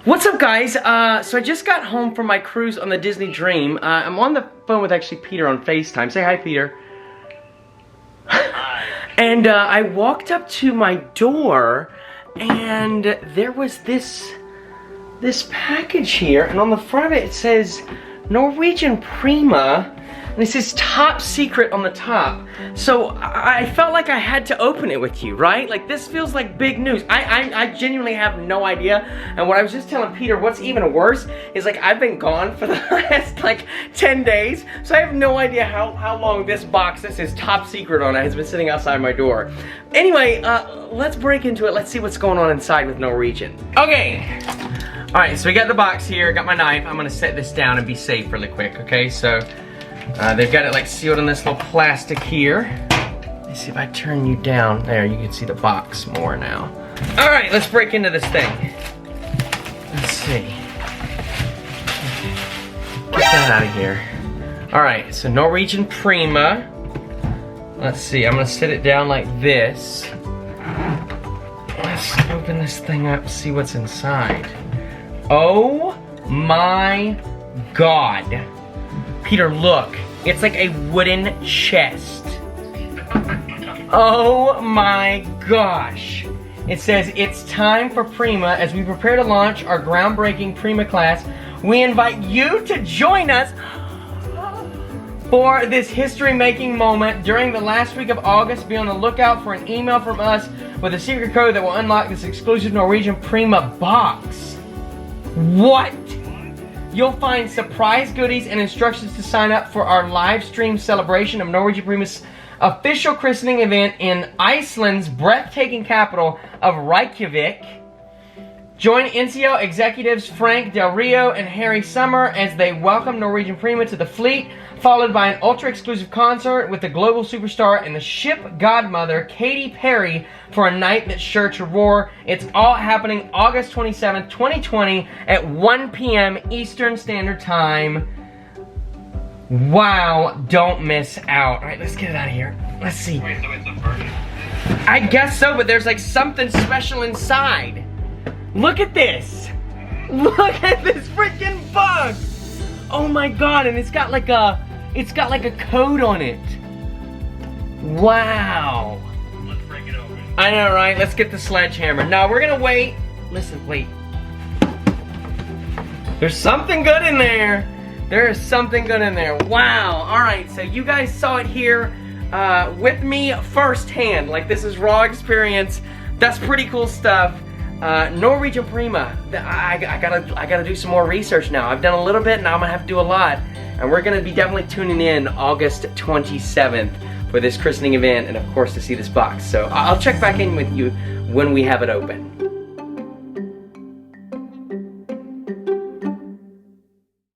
What's up, guys? So I just got home from my cruise on the Disney Dream. I'm on the phone with actually Peter on FaceTime. Say hi, Peter. Hi. And I walked up to my door, and there was this package here, and on the front of it, it says Norwegian Prima, and it says top secret on the top. So I felt like I had to open it with you, right? Like, this feels like big news. I genuinely have no idea. And what I was just telling Peter, what's even worse is, like, I've been gone for the last like 10 days, so I have no idea how long this box that says top secret on it has been sitting outside my door. Anyway, let's break into it. Let's see what's going on inside with Norwegian. Okay. All right, so we got the box here, got my knife. I'm gonna set this down and be safe really quick, okay? So they've got it like sealed in this little plastic here. Let's see if I turn you down. There, you can see the box more now. All right, let's break into this thing. Let's see. Get that out of here. All right, so Norwegian Prima. Let's see, I'm gonna set it down like this. Let's open this thing up, see what's inside. Oh my God. Peter, look. It's like a wooden chest. Oh my gosh. It says, it's time for Prima. As we prepare to launch our groundbreaking Prima class, we invite you to join us for this history-making moment. During the last week of August, be on the lookout for an email from us with a secret code that will unlock this exclusive Norwegian Prima box. What? You'll find surprise goodies and instructions to sign up for our live stream celebration of Norwegian Prima's official christening event in Iceland's breathtaking capital of Reykjavik. Join NCL executives Frank Del Rio and Harry Summer as they welcome Norwegian Prima to the fleet, followed by an ultra-exclusive concert with the global superstar and the ship godmother, Katy Perry, for a night that's sure to roar. It's all happening August 27th, 2020 at 1 p.m. Eastern Standard Time. Wow, don't miss out. All right, let's get it out of here. Let's see. Wait, so it's a version? I guess so, but there's like something special inside. Look at this. Look at this freaking box. Oh my God, and it's got like a code on it. Wow. Let's break it open. I know, right? Let's get the sledgehammer. No, we're gonna wait. Listen, wait. There's something good in there. There is something good in there. Wow. All right, so you guys saw it here with me firsthand. Like, this is raw experience. That's pretty cool stuff. Norwegian Prima. I gotta do some more research now. I've done a little bit, now I'm gonna have to do a lot. And we're gonna be definitely tuning in August 27th for this christening event, and of course to see this box. So I'll check back in with you when we have it open.